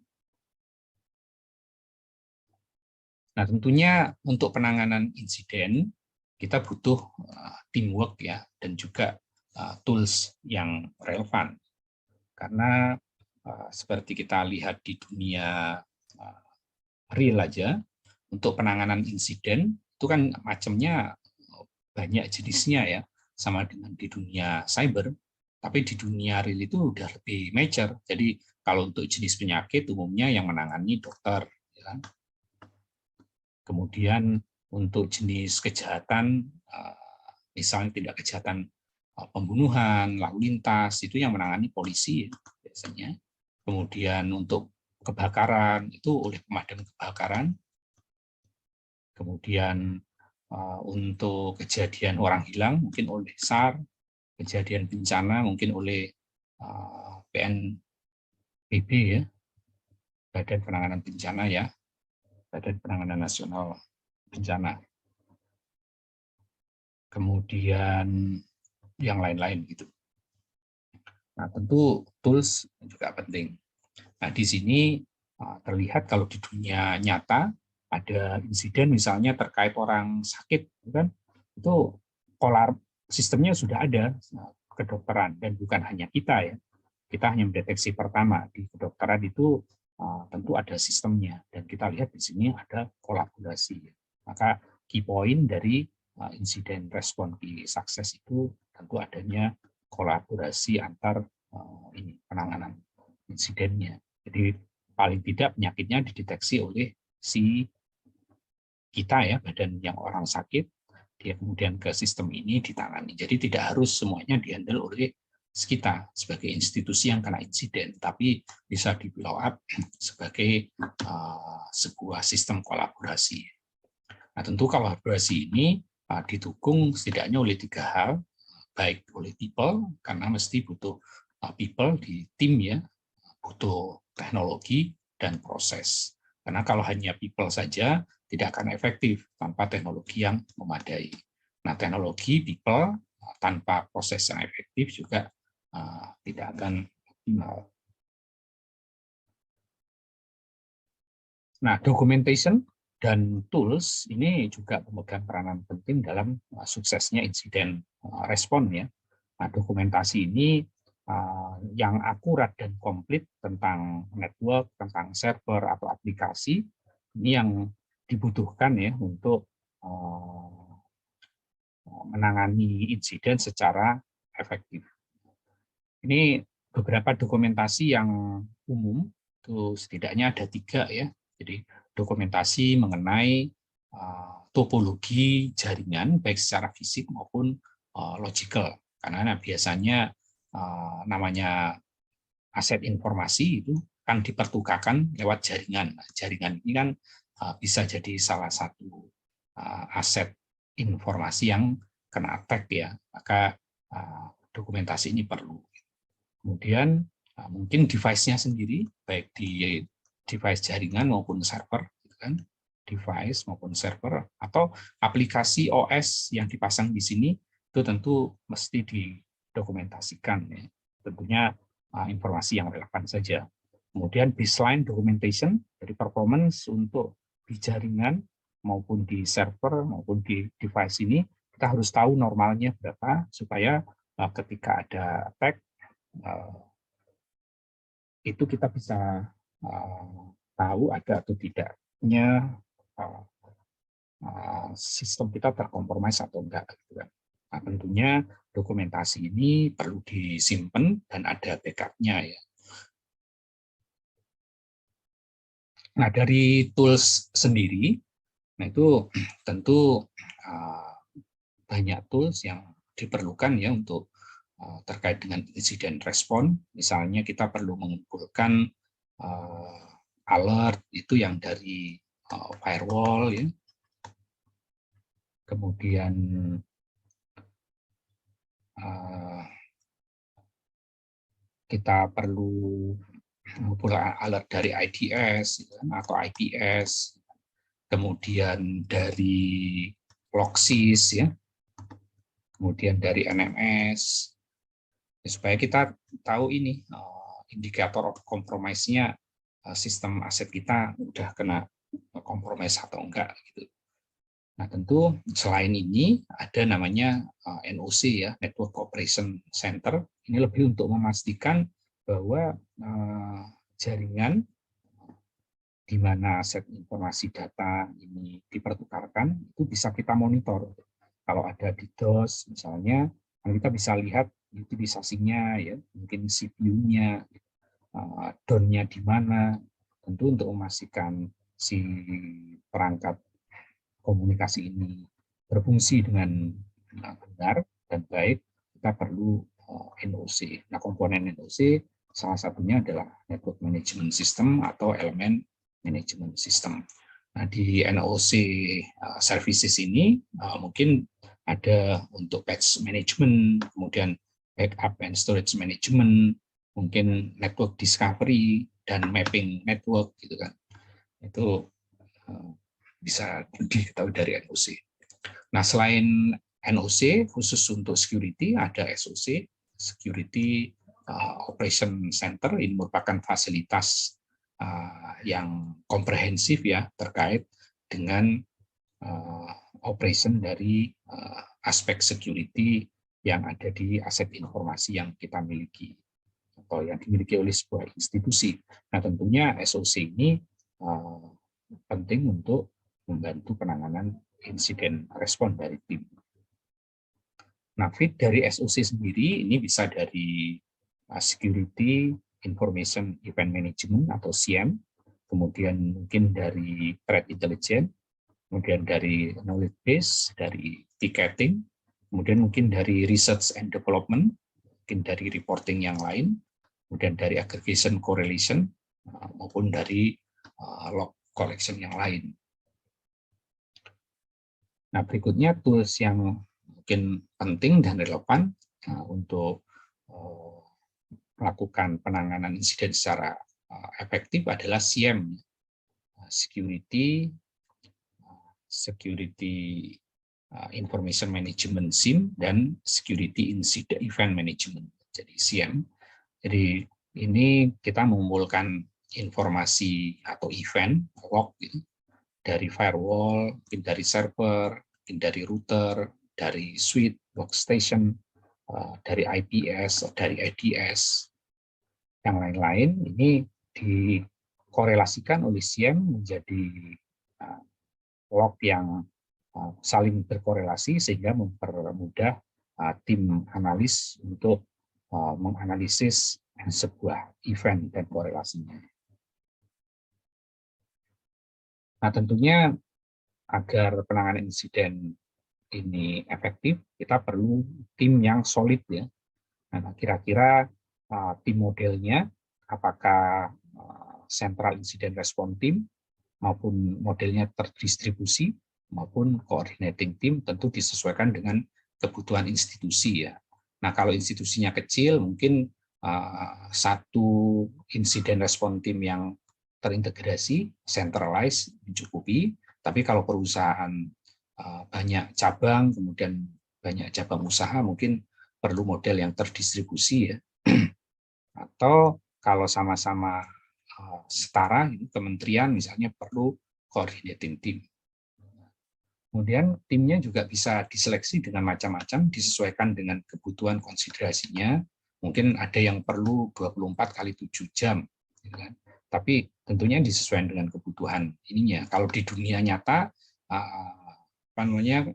Nah, tentunya untuk penanganan insiden, kita butuh teamwork, ya, dan juga tools yang relevan. Karena seperti kita lihat di dunia real aja, untuk penanganan insiden itu kan macamnya banyak jenisnya, ya, sama dengan di dunia cyber, tapi di dunia real itu udah lebih major. Jadi kalau untuk jenis penyakit umumnya yang menangani dokter, ya. Kemudian untuk jenis kejahatan, misalnya tindak kejahatan pembunuhan, lalu lintas, itu yang menangani polisi biasanya. Kemudian untuk kebakaran itu oleh pemadam kebakaran. Kemudian untuk kejadian orang hilang mungkin oleh SAR, kejadian bencana mungkin oleh BNPB, ya, Badan Penanganan Bencana, ya, Badan Penanganan Nasional Bencana. Kemudian yang lain-lain gitu. Nah, tentu tools juga penting. Nah, di sini terlihat kalau di dunia nyata ada insiden misalnya terkait orang sakit, kan, itu sistemnya sudah ada kedokteran, dan bukan hanya kita, ya. Kita hanya mendeteksi pertama. Di kedokteran itu tentu ada sistemnya, dan kita lihat di sini ada kolaborasi. Maka key point dari insiden respon di sukses itu tentu adanya kolaborasi antar penanganan insidennya. Jadi paling tidak penyakitnya dideteksi oleh si kita, ya, badan yang orang sakit, dia kemudian ke sistem ini ditangani. Jadi tidak harus semuanya dihandle oleh kita sebagai institusi yang kena insiden, tapi bisa di blow up sebagai sebuah sistem kolaborasi. Nah, tentu kolaborasi ini didukung setidaknya oleh 3 hal, baik oleh people, karena mesti butuh people di tim, ya, butuh teknologi dan proses. Karena kalau hanya people saja tidak akan efektif tanpa teknologi yang memadai. Nah, teknologi, people, tanpa proses yang efektif juga tidak akan optimal. Nah, documentation dan tools ini juga memegang peranan penting dalam suksesnya insiden respon, ya. Nah, dokumentasi ini yang akurat dan komplit tentang network, tentang server atau aplikasi, ini yang dibutuhkan, ya, untuk menangani insiden secara efektif. Ini beberapa dokumentasi yang umum, itu setidaknya ada 3, ya. Jadi dokumentasi mengenai topologi jaringan baik secara fisik maupun logical, karena biasanya namanya aset informasi itu kan dipertukarkan lewat jaringan. Nah, jaringan ini kan bisa jadi salah satu aset informasi yang kena attack, ya. Maka dokumentasi ini perlu. Kemudian mungkin device-nya sendiri, baik di device jaringan maupun server, gitu kan, device maupun server, atau aplikasi OS yang dipasang di sini, itu tentu mesti didokumentasikan, ya. Tentunya informasi yang relevan saja. Kemudian baseline documentation, dari performance untuk di jaringan maupun di server maupun di device ini, kita harus tahu normalnya berapa, supaya ketika ada attack, itu kita bisa tahu ada atau tidaknya sistem kita terkompromis atau enggak, gitu kan. Nah, tentunya dokumentasi ini perlu disimpan dan ada backup-nya, ya. Nah, dari tools sendiri, nah itu tentu banyak tools yang diperlukan, ya, untuk terkait dengan insiden respon. Misalnya kita perlu mengumpulkan alert itu yang dari firewall, ya. Kemudian kita perlu mengumpulkan alert dari IDS, atau IPS. kemudian dari Logsys ya, kemudian dari NMS, supaya kita tahu ini indikator of compromise-nya sistem aset kita udah kena compromise atau enggak gitu. Nah, tentu selain ini ada namanya NOC ya, Network Operation Center. Ini lebih untuk memastikan bahwa jaringan di mana aset informasi data ini dipertukarkan itu bisa kita monitor. Kalau ada DDoS misalnya, kita bisa lihat utilisasinya ya, mungkin CPU-nya, down-nya di mana. Tentu untuk memastikan si perangkat komunikasi ini berfungsi dengan benar dan baik, kita perlu NOC. Nah, komponen NOC salah satunya adalah Network Management System atau elemen Management System. Nah, di NOC services ini mungkin ada untuk patch management, kemudian backup and storage management, mungkin network discovery dan mapping network gitu kan. Itu bisa diketahui dari NOC. Nah, selain NOC khusus untuk security ada SOC, Security Operation Center. Ini merupakan fasilitas yang komprehensif ya terkait dengan operation dari aspek security yang ada di aset informasi yang kita miliki atau yang dimiliki oleh sebuah institusi. Nah, tentunya SOC ini penting untuk membantu penanganan insiden respon dari tim. Nah, fit dari SOC sendiri ini bisa dari Security Information Event Management atau SIEM, kemudian mungkin dari Threat Intelligence, kemudian dari Knowledge Base, dari ticketing, kemudian mungkin dari Research and Development, mungkin dari reporting yang lain, kemudian dari Aggregation Correlation, maupun dari log collection yang lain. Nah, berikutnya tools yang mungkin penting dan relevan untuk melakukan penanganan insiden secara efektif adalah SIEM, Security Information Management SIM, dan Security Incident Event Management, jadi SIEM. Jadi ini kita mengumpulkan informasi atau event log gitu, dari firewall, mungkin dari server, mungkin dari router, dari switch, workstation, dari IPS, dari ADS, yang lain-lain. Ini dikorelasikan oleh SIEM menjadi log yang saling berkorelasi sehingga mempermudah tim analis untuk menganalisis sebuah event dan korelasinya. Nah, tentunya agar penanganan insiden ini efektif, kita perlu tim yang solid ya. Nah, kira-kira tim modelnya apakah Central Incident Response Team maupun modelnya terdistribusi maupun coordinating team, tentu disesuaikan dengan kebutuhan institusi ya. Nah, kalau institusinya kecil mungkin satu insiden response team yang terintegrasi, centralized mencukupi. Tapi kalau perusahaan banyak cabang, kemudian banyak cabang usaha, mungkin perlu model yang terdistribusi ya. Atau kalau sama-sama setara, kementerian misalnya perlu coordinating team. Kemudian timnya juga bisa diseleksi dengan macam-macam, disesuaikan dengan kebutuhan konsiderasinya. Mungkin ada yang perlu 24x7 jam, gitu kan? Tapi tentunya disesuaikan dengan kebutuhan ininya. Kalau di dunia nyata, apa namanya,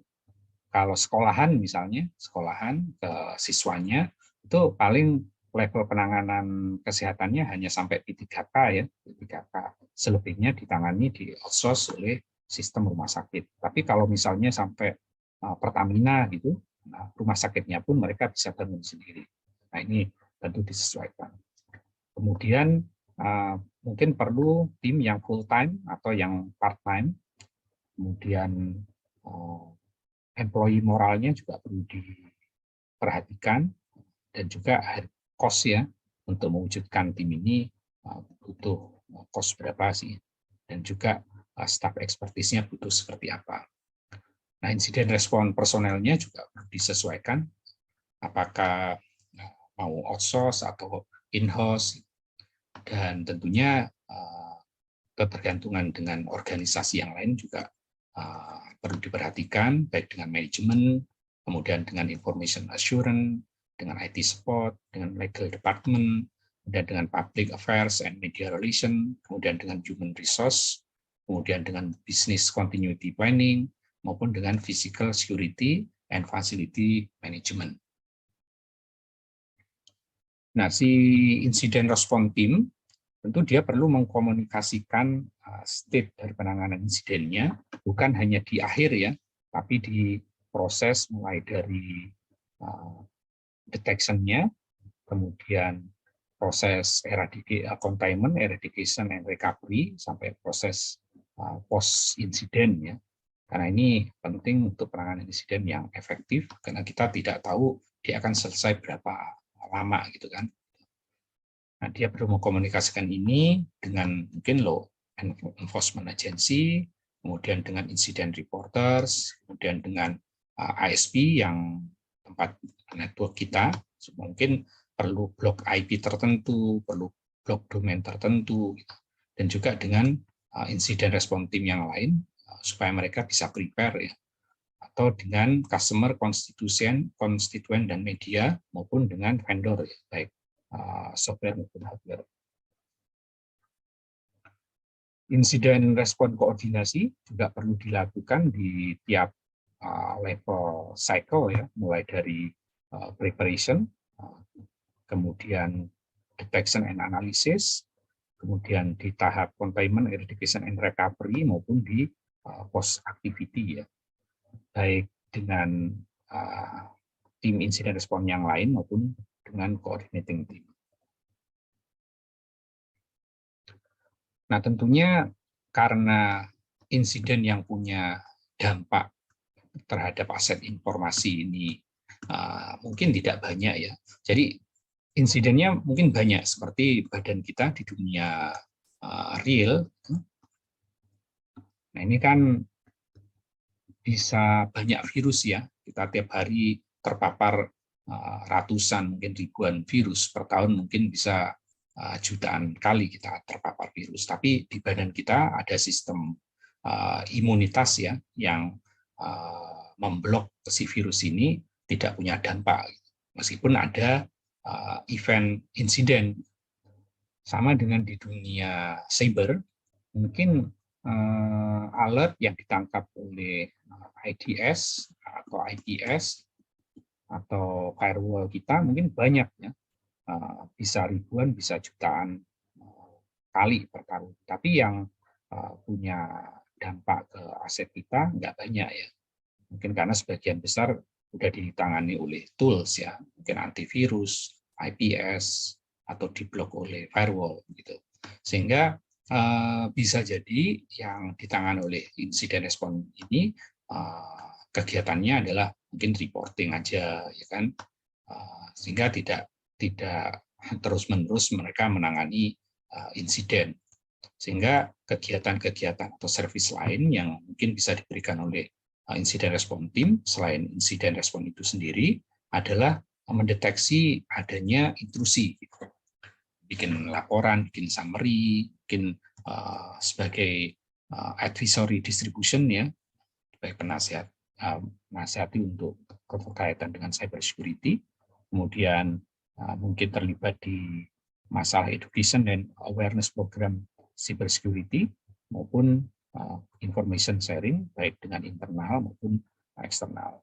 kalau sekolahan misalnya, sekolahan ke siswanya itu paling level penanganan kesehatannya hanya sampai P3K ya, P3K. Selebihnya ditangani di outsource oleh sistem rumah sakit. Tapi kalau misalnya sampai Pertamina gitu, rumah sakitnya pun mereka bisa bangun sendiri. Nah, ini tentu disesuaikan. Kemudian mungkin perlu tim yang full time atau yang part time. Kemudian employee moralnya juga perlu diperhatikan, dan juga cost ya, untuk mewujudkan tim ini butuh cost berapa sih, dan juga staff expertise-nya butuh seperti apa. Nah, insiden respon personelnya juga perlu disesuaikan, apakah mau outsource atau in-house, dan tentunya ketergantungan dengan organisasi yang lain juga perlu diperhatikan, baik dengan manajemen, kemudian dengan information assurance, dengan IT support, dengan legal department, dan dengan public affairs and media relation, kemudian dengan human resource, kemudian dengan business continuity planning, maupun dengan physical security and facility management. Nah, si incident response team tentu dia perlu mengkomunikasikan state dari penanganan insidennya, bukan hanya di akhir ya, tapi di proses mulai dari detection-nya, kemudian proses containment, eradication, and recovery, sampai proses post incident ya. Karena ini penting untuk penanganan insiden yang efektif, karena kita tidak tahu dia akan selesai berapa lama gitu kan. Nah, dia perlu mengkomunikasikan ini dengan mungkin law enforcement agency, kemudian dengan incident reporters, kemudian dengan ISP yang tempat network kita, mungkin perlu blok IP tertentu, perlu blok domain tertentu, gitu. Dan juga dengan incident response team yang lain, supaya mereka bisa prepare ya, atau dengan customer constituent dan media, maupun dengan vendor ya, baik software maupun hardware. Insiden respon koordinasi juga perlu dilakukan di tiap level cycle ya, mulai dari preparation, kemudian detection and analysis, kemudian di tahap containment, eradication and recovery, maupun di post activity ya, baik dengan tim incident response yang lain maupun dengan coordinating team. Nah, tentunya karena insiden yang punya dampak terhadap aset informasi ini mungkin tidak banyak ya. Jadi insidennya mungkin banyak, seperti badan kita di dunia real. Nah, ini kan bisa banyak virus ya. Kita tiap hari terpapar ratusan, mungkin ribuan virus per tahun, mungkin bisa jutaan kali kita terpapar virus. Tapi di badan kita ada sistem imunitas ya, yang memblok si virus ini tidak punya dampak, meskipun ada event insiden. Sama dengan di dunia cyber, mungkin alert yang ditangkap oleh IDS atau IPS atau firewall kita mungkin banyak ya, bisa ribuan, bisa jutaan kali per tahun. Tapi yang punya dampak ke aset kita nggak banyak ya. Mungkin karena sebagian besar sudah ditangani oleh tools ya, mungkin antivirus, IPS, atau diblok oleh firewall gitu. Sehingga bisa jadi yang ditangani oleh insiden respon ini kegiatannya adalah mungkin reporting aja ya kan, sehingga tidak terus-menerus mereka menangani insiden. Sehingga kegiatan-kegiatan atau service lain yang mungkin bisa diberikan oleh insiden respon team selain insiden respon itu sendiri adalah mendeteksi adanya intrusi, bikin laporan, bikin summary, bikin sebagai advisory distribution ya, sebagai penasihat, menasihati untuk berkaitan dengan cyber security, kemudian mungkin terlibat di masalah education dan awareness program cyber security, maupun information sharing baik dengan internal maupun eksternal.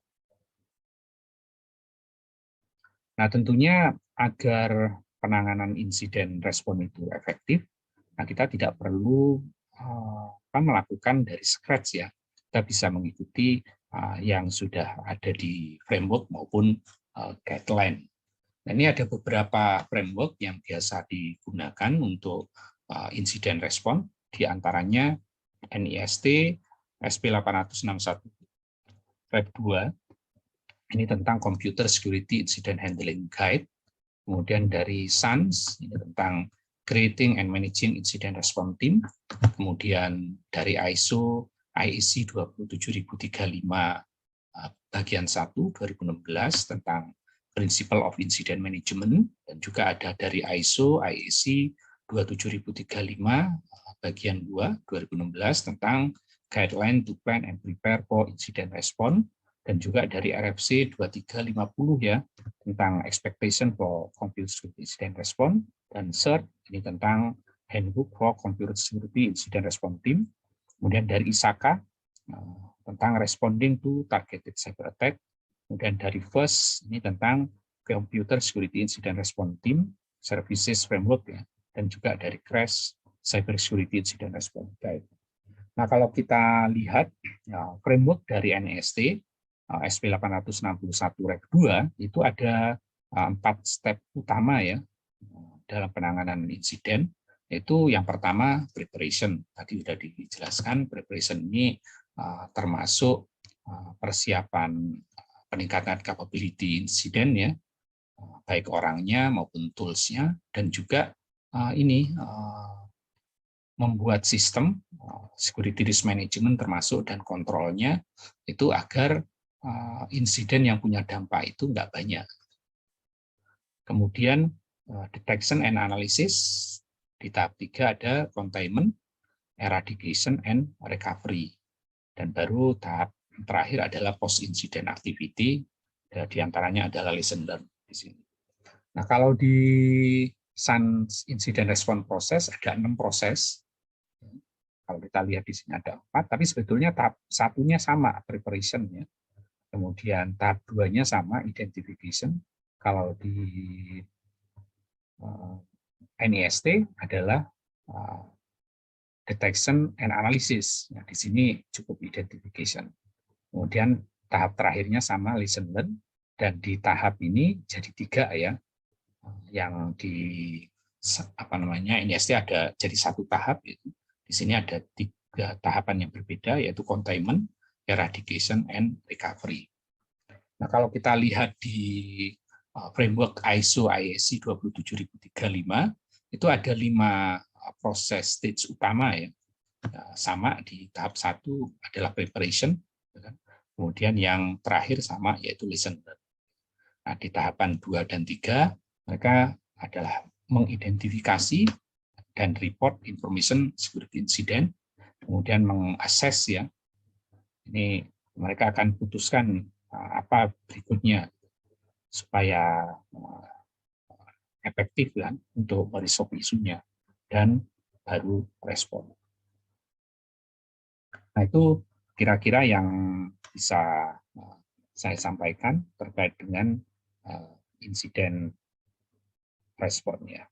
Nah, tentunya agar penanganan insiden respon itu efektif, nah kita tidak perlu melakukan dari scratch ya. Kita bisa mengikuti yang sudah ada di framework maupun guideline. Nah, ini ada beberapa framework yang biasa digunakan untuk insiden respon, di antaranya NIST SP861 Rep 2, ini tentang Computer Security Incident Handling Guide. Kemudian dari SANS, ini tentang Creating and Managing Incident Response Team, kemudian dari ISO IEC 27035 bagian 1 2016 tentang Principle of Incident Management, dan juga ada dari ISO IEC 27035 bagian 2 2016 tentang Guideline to Plan and Prepare for Incident Response, dan juga dari RFC 2350 ya tentang Expectation for Computer Security Incident Response, dan CERT ini tentang Handbook for Computer Security Incident Response Team. Kemudian dari ISACA tentang Responding to Targeted Cyber Attack. Kemudian dari FIRST ini tentang Computer Security Incident Response Team Services Framework ya, dan juga dari CRASH Cyber Security Incident Response Guide. Nah, kalau kita lihat ya, framework dari NIST SP 861 Reg 2 itu ada 4 step utama ya dalam penanganan insiden. Yaitu yang pertama preparation. Tadi sudah dijelaskan, preparation ini termasuk persiapan peningkatan capability insiden ya, baik orangnya maupun tools-nya, dan juga ini membuat sistem security risk management termasuk dan kontrolnya itu agar insiden yang punya dampak itu enggak banyak. Kemudian detection and analysis, di tahap 3 ada containment, eradication and recovery. Dan baru tahap terakhir adalah post incident activity, di antaranya adalah lesson learned di sini. Nah, kalau di SAN incident response process ada 6 proses. Kalau kita lihat di sini ada 4, tapi sebetulnya tahap satunya sama, preparation ya. Kemudian tahap 2-nya sama, identification. Kalau di NIST adalah detection and analysis. Nah, di sini cukup identification. Kemudian tahap terakhirnya sama, lesson learned. Dan di tahap ini jadi 3 ya. Yang di NIST ada jadi 1 tahap itu. Di sini ada 3 tahapan yang berbeda, yaitu containment, eradication, and recovery. Nah, kalau kita lihat di framework ISO IEC 27035, itu ada 5 proses stage utama ya. Sama di tahap 1 adalah preparation, kemudian yang terakhir sama yaitu lesson learned. Nah, di tahapan 2 dan 3 mereka adalah mengidentifikasi dan report information security incident, kemudian mengakses ya. Ini mereka akan putuskan apa berikutnya supaya efektif kan untuk meresolve isunya dan baru respon. Nah, itu kira-kira yang bisa saya sampaikan terkait dengan insiden responnya.